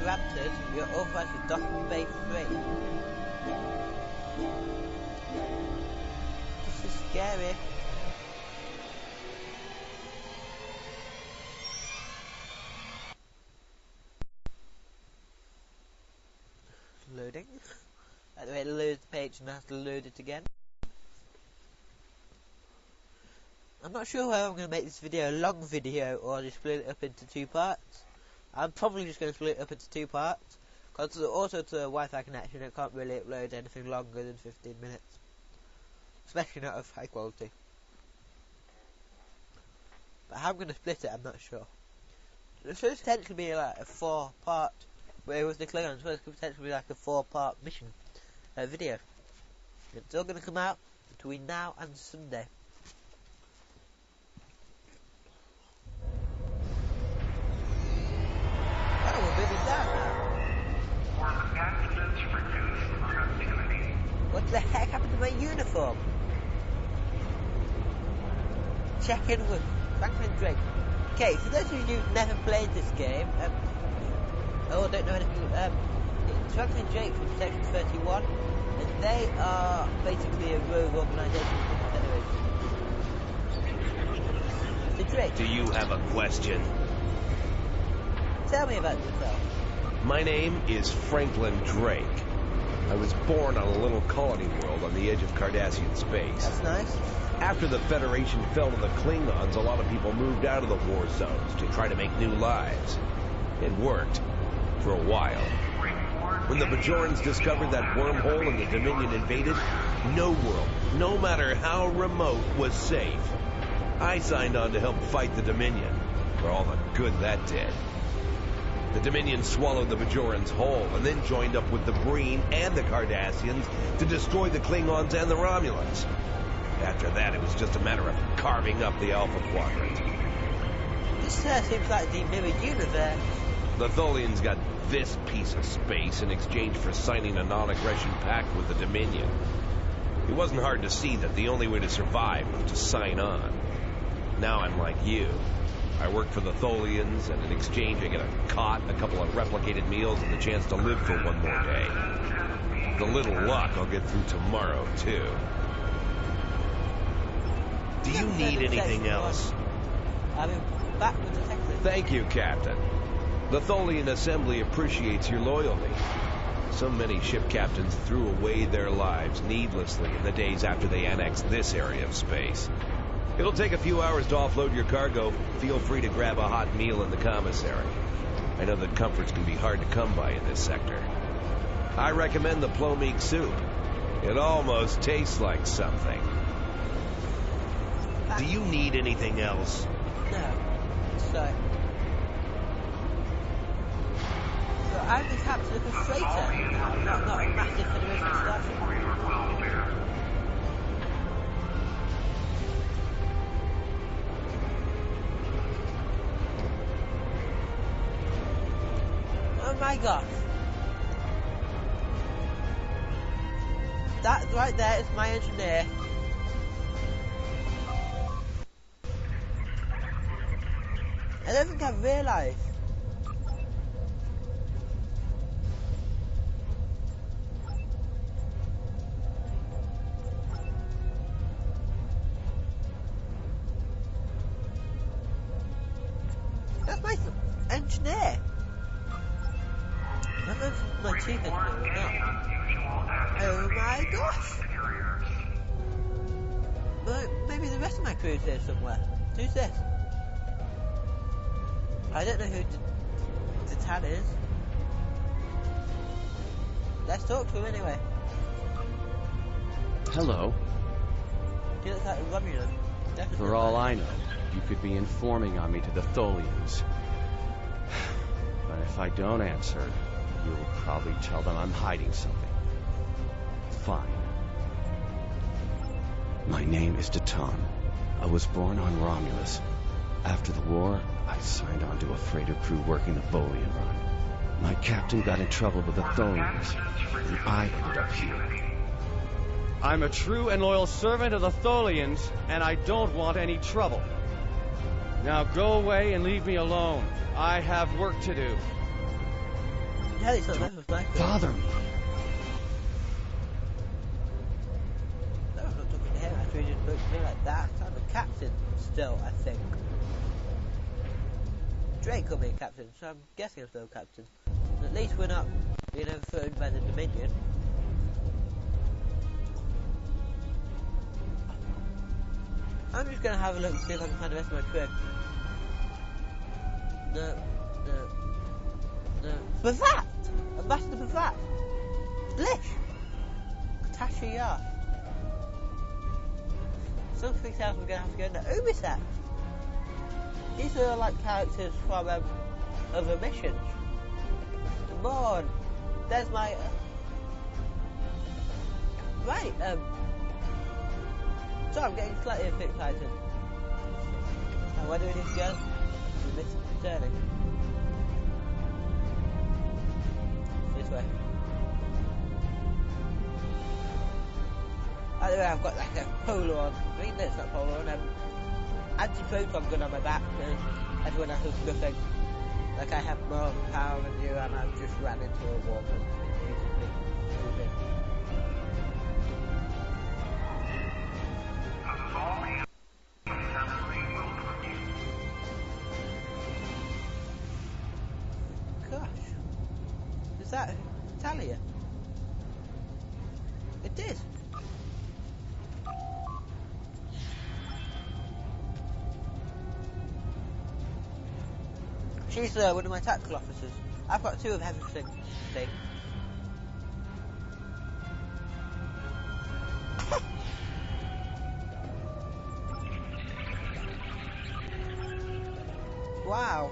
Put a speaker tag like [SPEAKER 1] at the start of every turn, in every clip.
[SPEAKER 1] answers, you're authorized to dock and base 3. This is scary. Loading. By the way, it loads the page and has to load it again. I'm not sure whether I'm going to make this video a long video or just split it up into 2 parts. I'm probably just going to split it up into 2 parts, because also to a Wi-Fi connection it can't really upload anything longer than 15 minutes. Especially not of high quality. But how I'm going to split it, I'm not sure. This could potentially be like a 4-part, where it was the Klingons, so it could potentially be like a 4-part mission video. It's all going to come out between now and Sunday. Oh, we're moving down now. What the heck happened to my uniform? Check in with Franklin Drake. Okay, for those of you who've never played this game, or don't know anything, it's Franklin Drake from Section 31, and they are basically a rogue organisation in the Federation. The Drake.
[SPEAKER 2] Do you have a question?
[SPEAKER 1] Tell me about yourself.
[SPEAKER 2] My name is Franklin Drake. I was born on a little colony world on the edge of Cardassian space.
[SPEAKER 1] That's nice.
[SPEAKER 2] After the Federation fell to the Klingons, a lot of people moved out of the war zones to try to make new lives. It worked. For a while. When the Bajorans discovered that wormhole and the Dominion invaded, no world, no matter how remote, was safe. I signed on to help fight the Dominion, for all the good that did. The Dominion swallowed the Bajorans whole, and then joined up with the Breen and the Cardassians to destroy the Klingons and the Romulans. After that, it was just a matter of carving up the Alpha Quadrant.
[SPEAKER 1] This seems like the mirrored universe.
[SPEAKER 2] The Tholians got this piece of space in exchange for signing a non-aggression pact with the Dominion. It wasn't hard to see that the only way to survive was to sign on. Now I'm like you. I work for the Tholians, and in exchange I get a cot, a couple of replicated meals, and the chance to live for one more day. With a little luck, I'll get through tomorrow, too. Do you need anything else?
[SPEAKER 1] I'll be back with the text.
[SPEAKER 2] Thank you, Captain. The Tholian Assembly appreciates your loyalty. So many ship captains threw away their lives needlessly in the days after they annexed this area of space. It'll take a few hours to offload your cargo. Feel free to grab a hot meal in the commissary. I know that comforts can be hard to come by in this sector. I recommend the plomeek soup. It almost tastes like something. Do you need anything else?
[SPEAKER 1] No. So I'm the captain of a freighter, not a massive Federation starship. Oh my gosh. That right there is my engineer. I don't think I've realised. That's my engineer. I don't know if it's my chief engineer or not. Oh my gosh! But maybe the rest of my crew's here somewhere. Who's this? I don't know who Titan is. Let's talk to him anyway.
[SPEAKER 3] Hello.
[SPEAKER 1] He looks like a Romulan. Definitely.
[SPEAKER 3] For all I know, you could be informing on me to the Tholians. But if I don't answer, you'll probably tell them I'm hiding something. Fine. My name is Titan. I was born on Romulus. After the war, I signed on to a freighter crew working the Bolian run. My captain got in trouble with the Tholians, and I ended up here. I'm a true and loyal servant of the Tholians, and I don't want any trouble. Now go away and leave me alone. I have work to do.
[SPEAKER 1] Hell, it's not meant for my
[SPEAKER 3] Bother me.
[SPEAKER 1] No, I'm not talking to him after he just spoke to me like that. I'm the captain still, I think. Drake called me a captain, so I'm guessing I'm still a captain. At least we're not being overthrown by the Dominion. I'm just gonna have a look and see if I can find the rest of my crew. No. Bouvard! Ambassador Bouvard! Blish! Tasha Yar. Something else we're gonna have to go into Ubisoft. These are like characters from other missions. Come on! There's my... Right, so I'm getting slightly excited. Now, where do we need to go? To this turning. This way. Either way, I've got like a polo on. I mean, no, it's not polo on. Anti-photon gun on my back, and everyone else has nothing. Like I have more power than you, and I've just ran into a wall and repeatedly moving. Gosh, is that Talia? It is. She's one of my tactical officers. I've got two of everything. Wow.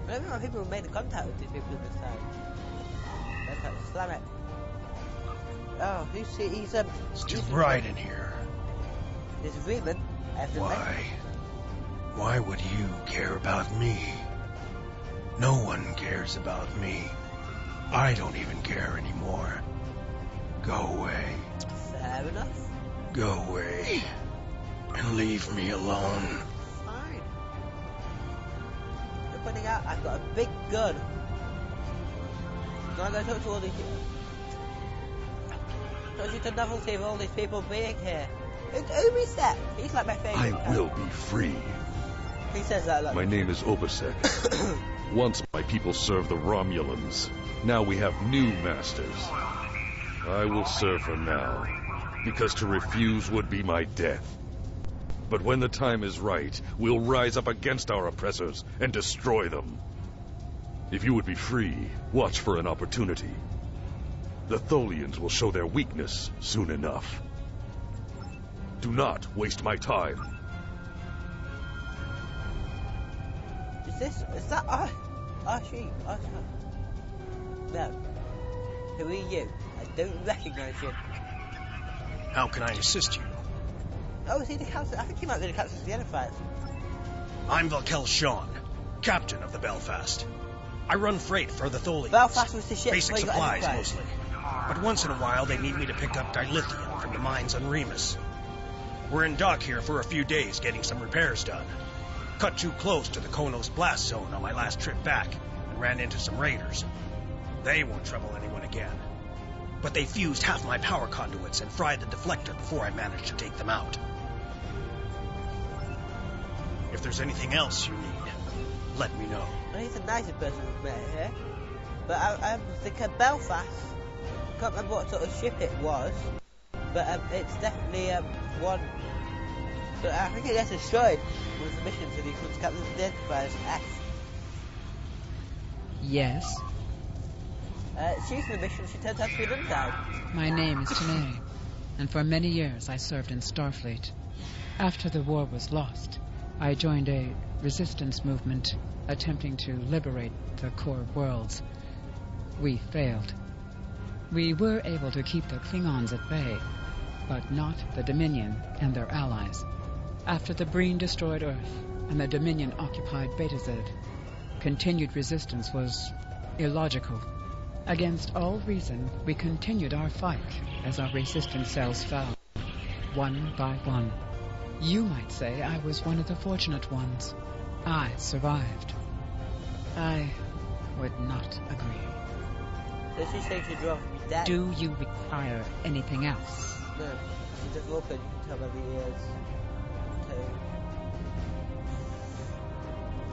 [SPEAKER 1] I don't know how people made the contact with these people this time. Let's have to slam it. Oh, he's
[SPEAKER 4] It's too bright in here.
[SPEAKER 1] There's agreement.
[SPEAKER 4] Why would you care about me? No one cares about me. I don't even care anymore. Go away.
[SPEAKER 1] Fair enough.
[SPEAKER 4] Go away. And leave me alone.
[SPEAKER 1] Fine. You're pointing out I've got a big gun. Now I'm going to talk to all these people. Talk you to novelty of all these people being here. It's Ubisoft. He's like my favourite.
[SPEAKER 5] I will be free.
[SPEAKER 1] He says that like...
[SPEAKER 5] My name is Obasek. Once my people served the Romulans. Now we have new masters. I will serve them now, because to refuse would be my death. But when the time is right, we'll rise up against our oppressors and destroy them. If you would be free, watch for an opportunity. The Tholians will show their weakness soon enough. Do not waste my time.
[SPEAKER 1] Is that she? No. Who are you? I don't recognise you.
[SPEAKER 4] How can I assist you?
[SPEAKER 1] Oh, is he the captain? I think he might be the captain of the Enterprise.
[SPEAKER 4] I'm Valkel Shawn, captain of the Belfast. I run freight for the Tholians.
[SPEAKER 1] Belfast was the ship.
[SPEAKER 4] Basic
[SPEAKER 1] before you got
[SPEAKER 4] supplies,
[SPEAKER 1] Enterprise.
[SPEAKER 4] mostly. But once in a while, they need me to pick up dilithium from the mines on Remus. We're in dock here for a few days getting some repairs done. Cut too close to the Konos blast zone on my last trip back and ran into some raiders. They won't trouble anyone again. But they fused half my power conduits and fried the deflector before I managed to take them out. If there's anything else you need, let me know.
[SPEAKER 1] Well, he's the nicest person we've met here. But I think Belfast, I can't remember what sort of ship it was, but it's definitely one. But I think it gets destroyed with the mission to become captain of the Enterprise F.
[SPEAKER 6] Yes?
[SPEAKER 1] She's in the mission, she turns out to be an undying.
[SPEAKER 6] My name is Tanae, and for many years I served in Starfleet. After the war was lost, I joined a resistance movement attempting to liberate the core worlds. We failed. We were able to keep the Klingons at bay, but not the Dominion and their allies. After the Breen destroyed Earth and the Dominion occupied Betazed, continued resistance was illogical. Against all reason, we continued our fight as our resistance cells fell, one by one. You might say I was one of the fortunate ones. I survived. I would not agree.
[SPEAKER 1] Does she say she'd rather be dead?
[SPEAKER 6] Do you require anything else?
[SPEAKER 1] No. She does look and you can tell by the ears. Okay.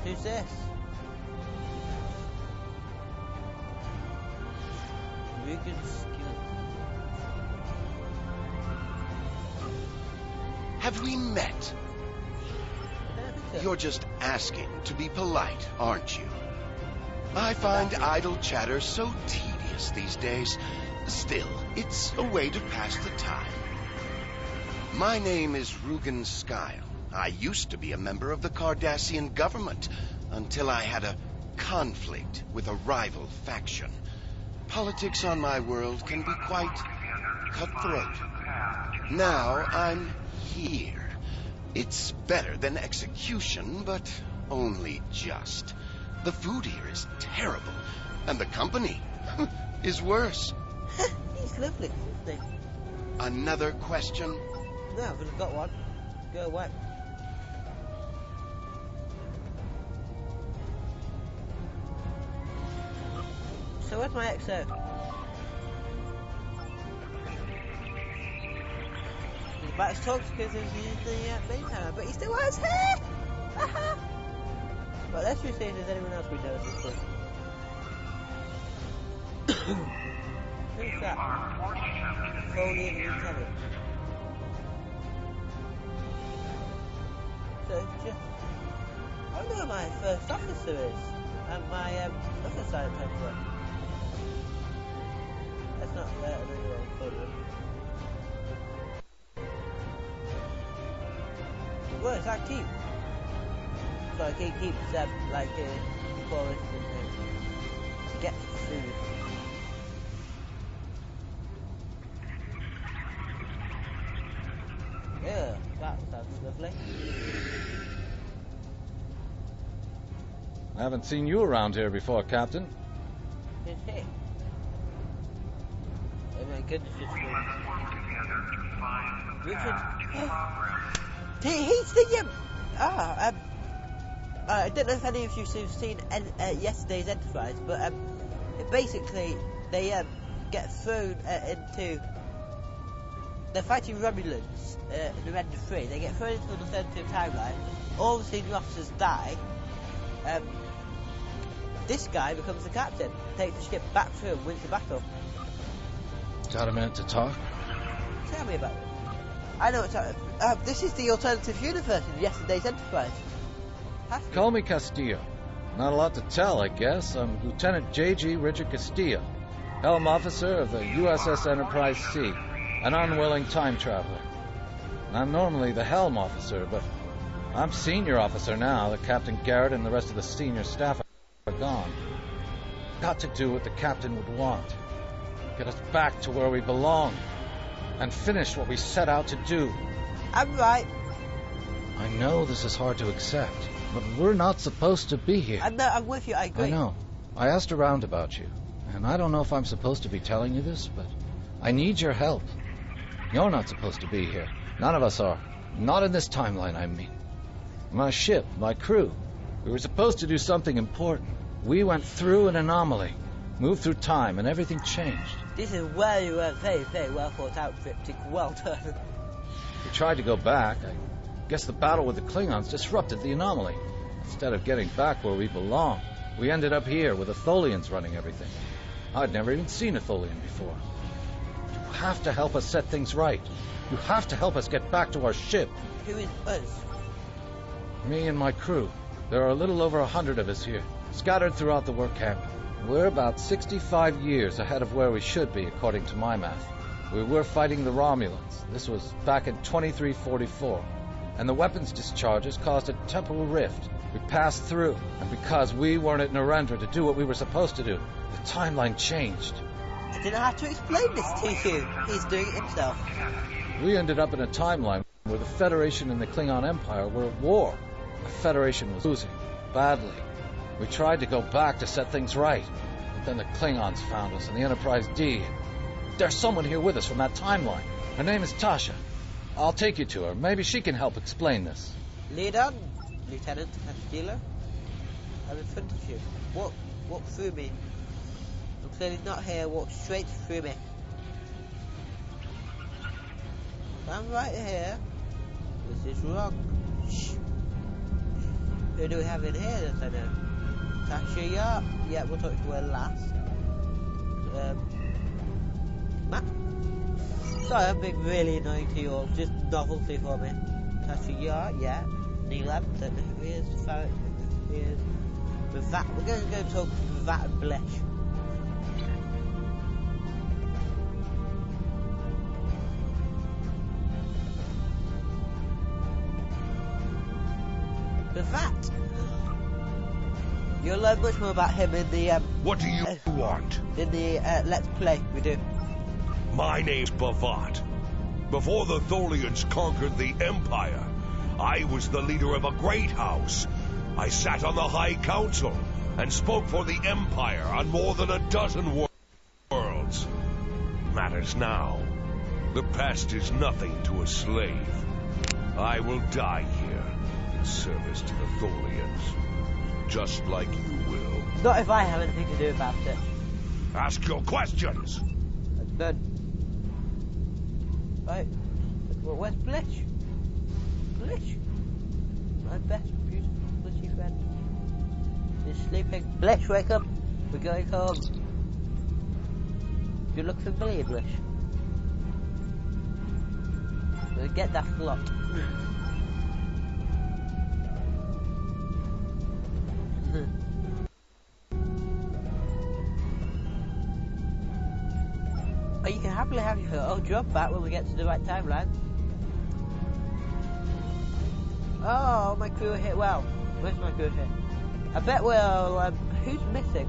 [SPEAKER 1] Who's this? Rugen's skill.
[SPEAKER 7] Have we met? You're just asking to be polite, aren't you? I find idle chatter so tedious these days. Still, it's a way to pass the time. My name is Rugen Skyle. I used to be a member of the Cardassian government until I had a conflict with a rival faction. Politics on my world can be quite cutthroat. Now I'm here. It's better than execution, but only just. The food here is terrible, and the company is worse.
[SPEAKER 1] He's lovely, isn't he?
[SPEAKER 7] Another question?
[SPEAKER 1] No, I've only got one. Go away. So where's my XO? He's about to talk because he's used the main camera, but he still has hair! But let's just see if there's anyone else we know at this point. Who's that? Foley and Lieutenant. So it's just... I don't know who my first officer is. And my other side of town. That's not there, I don't know what I'm Well, it's like keep. So I can keep like forest and get food. Yeah, that sounds lovely.
[SPEAKER 8] I haven't seen you around here before, Captain.
[SPEAKER 1] Did he? Oh my goodness, it's Richard. He's the I don't know if any of you have seen yesterday's Enterprise, but basically they get thrown into. They're fighting Romulans in the Render 3. They get thrown into an alternative timeline. All the senior officers die. This guy becomes the captain, takes the ship back through and wins the battle.
[SPEAKER 8] Got a minute to talk?
[SPEAKER 1] Tell me about it. I know it's this is the alternative universe in yesterday's Enterprise.
[SPEAKER 8] Call me Castillo. Not a lot to tell, I guess. I'm Lieutenant J.G. Richard Castillo, helm officer of the USS Enterprise C, an unwilling time traveler. I'm normally the helm officer, but I'm senior officer now that Captain Garrett and the rest of the senior staff are gone. Got to do what the captain would want. Get us back to where we belong. And finish what we set out to do.
[SPEAKER 1] I'm right.
[SPEAKER 8] I know this is hard to accept, but we're not supposed to be here.
[SPEAKER 1] I'm with you, I agree.
[SPEAKER 8] I know. I asked around about you, and I don't know if I'm supposed to be telling you this, but I need your help. You're not supposed to be here. None of us are. Not in this timeline, I mean. My ship, my crew, we were supposed to do something important. We went through an anomaly, moved through time, and everything changed.
[SPEAKER 1] This is very, very, very well thought out, Cryptic. Well done.
[SPEAKER 8] We tried to go back. I guess the battle with the Klingons disrupted the anomaly. Instead of getting back where we belong, we ended up here with the Tholians running everything. I'd never even seen a Tholian before. You have to help us set things right. You have to help us get back to our ship.
[SPEAKER 1] Who is us?
[SPEAKER 8] Me and my crew. There are a little over 100 of us here, scattered throughout the work camp. We're about 65 years ahead of where we should be, according to my math. We were fighting the Romulans. This was back in 2344. And the weapons discharges caused a temporal rift. We passed through, and because we weren't at Narendra to do what we were supposed to do, the timeline changed.
[SPEAKER 1] I didn't have to explain this to you. He's doing it himself.
[SPEAKER 8] We ended up in a timeline where the Federation and the Klingon Empire were at war. The Federation was losing, badly. We tried to go back to set things right, but then the Klingons found us in the Enterprise D. There's someone here with us from that timeline. Her name is Tasha. I'll take you to her. Maybe she can help explain this.
[SPEAKER 1] Lead on. Lieutenant Castillo. I'm in front of you. Walk through me. I'm clearly not here. Walk straight through me. I'm right here. This is wrong. Shh. Who do we have in here that I know? Tasha Yar. Yeah, we'll talk to her last. Matt? Sorry, I'm being really annoying to you all. Just novelty for me. Tasha Yar, yeah. Neelam, don't know who he is. Farrett, who he is. Bouvard. We're going to go talk to Bouvard and Blesh. Bouvard! You'll learn much more about him in the,
[SPEAKER 2] What do you want?
[SPEAKER 1] In the, Let's Play, we do.
[SPEAKER 2] My name's Bouvard. Before the Tholians conquered the Empire, I was the leader of a great house. I sat on the High Council and spoke for the Empire on more than a dozen worlds. Matters now. The past is nothing to a slave. I will die here in service to the Tholians, just like you will.
[SPEAKER 1] Not if I have anything to do about it.
[SPEAKER 2] Ask your questions.
[SPEAKER 1] That's good. Right. Well, where's Blesh? Blesh? My best, beautiful, Blishy friend. He's sleeping. Blesh, wake up. We're going home. You look familiar, Blesh. We'll get that lot. Oh, you can happily have your old job back when we get to the right timeline. Oh, my crew are here. Well, where's my crew here? I bet we'll, who's missing?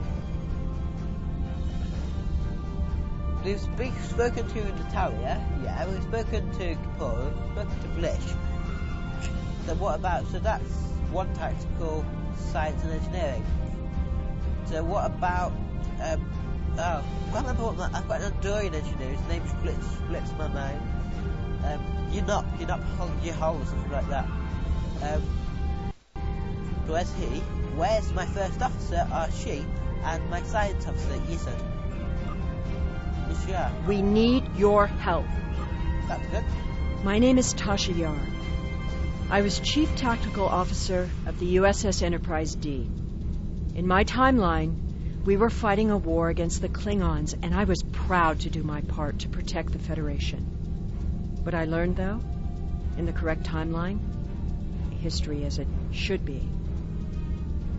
[SPEAKER 1] We've spoken to Natalia, yeah, we've spoken to Kapor, we've spoken to Blish. So what about, so that's one tactical science and engineering. So what about, I can't remember what I've got an Andorian engineer, his name splits my mind. You're not your hole or something like that. Where's he? Where's my first officer, she, and my science officer, Yisad? Sure.
[SPEAKER 9] We need your help.
[SPEAKER 1] That's good.
[SPEAKER 9] My name is Tasha Yar. I was Chief Tactical Officer of the USS Enterprise D. In my timeline, we were fighting a war against the Klingons, and I was proud to do my part to protect the Federation. What I learned, though, in the correct timeline, history as it should be,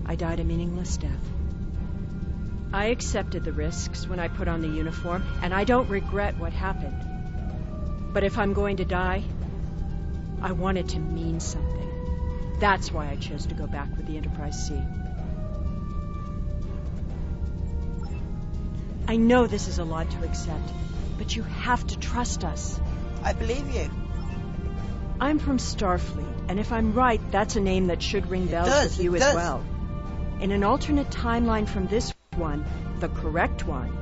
[SPEAKER 9] I died a meaningless death. I accepted the risks when I put on the uniform, and I don't regret what happened. But if I'm going to die, I want it to mean something. That's why I chose to go back with the Enterprise C. I know this is a lot to accept, but you have to trust us.
[SPEAKER 1] I believe you.
[SPEAKER 9] I'm from Starfleet, and if I'm right, that's a name that should ring bells with you as well. In an alternate timeline from this one, the correct one,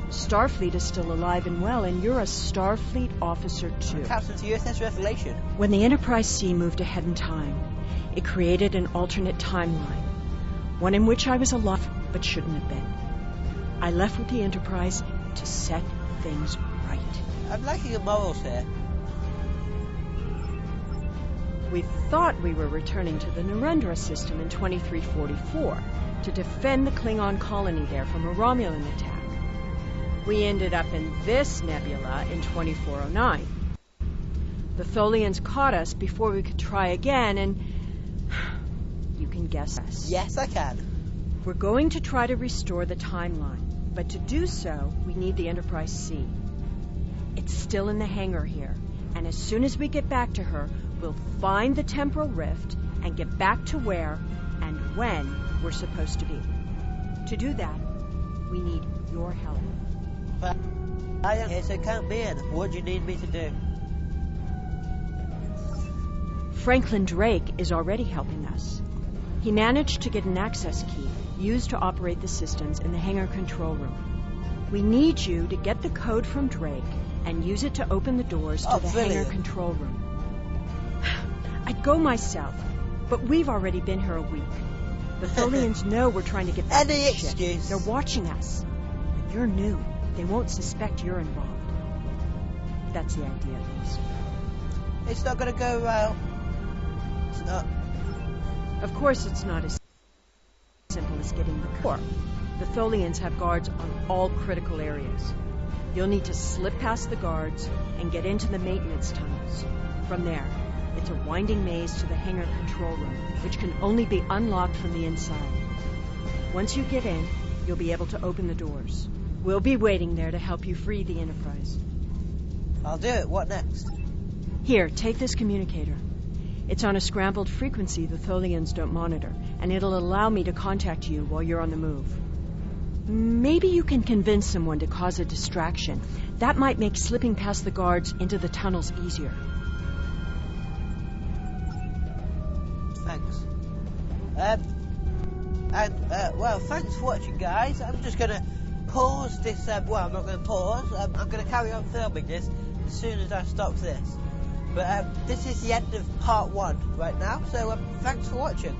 [SPEAKER 9] Starfleet is still alive and well, and you're a Starfleet officer too.
[SPEAKER 1] Captain to USS Revelation.
[SPEAKER 9] When the Enterprise C moved ahead in time, it created an alternate timeline, one in which I was alive but shouldn't have been. I left with the Enterprise to set things right.
[SPEAKER 1] I'm liking your morals here.
[SPEAKER 9] We thought we were returning to the Narendra system in 2344 to defend the Klingon colony there from a Romulan attack. We ended up in this nebula in 2409. The Tholians caught us before we could try again, and you can guess us.
[SPEAKER 1] Yes, I can.
[SPEAKER 9] We're going to try to restore the timeline, but to do so, we need the Enterprise C. It's still in the hangar here, and as soon as we get back to her, we'll find the temporal rift and get back to where and when we're supposed to be. To do that, we need your help.
[SPEAKER 1] But I am here, so count me in. What do you need me to do?
[SPEAKER 9] Franklin Drake is already helping us. He managed to get an access key used to operate the systems in the hangar control room. We need you to get the code from Drake and use it to open the doors to the hangar control room. I'd go myself, But we've already been here a week. The Tholians know we're trying to get back to
[SPEAKER 1] Any
[SPEAKER 9] the ship.
[SPEAKER 1] excuse.
[SPEAKER 9] They're watching us. But you're new. They won't suspect you're involved. That's the idea, at least.
[SPEAKER 1] It's not going to go well. It's not.
[SPEAKER 9] Of course it's not as simple as getting the core. The Tholians have guards on all critical areas. You'll need to slip past the guards and get into the maintenance tunnels. From there, it's a winding maze to the hangar control room, which can only be unlocked from the inside. Once you get in, you'll be able to open the doors. We'll be waiting there to help you free the Enterprise.
[SPEAKER 1] I'll do it. What next?
[SPEAKER 9] Here, take this communicator. It's on a scrambled frequency the Tholians don't monitor, and it'll allow me to contact you while you're on the move. Maybe you can convince someone to cause a distraction. That might make slipping past the guards into the tunnels easier.
[SPEAKER 1] Thanks. Well, thanks for watching, guys. I'm just going to pause this. Well, I'm not going to pause. I'm going to carry on filming this as soon as I stop this. But this is the end of part 1 right now, so thanks for watching.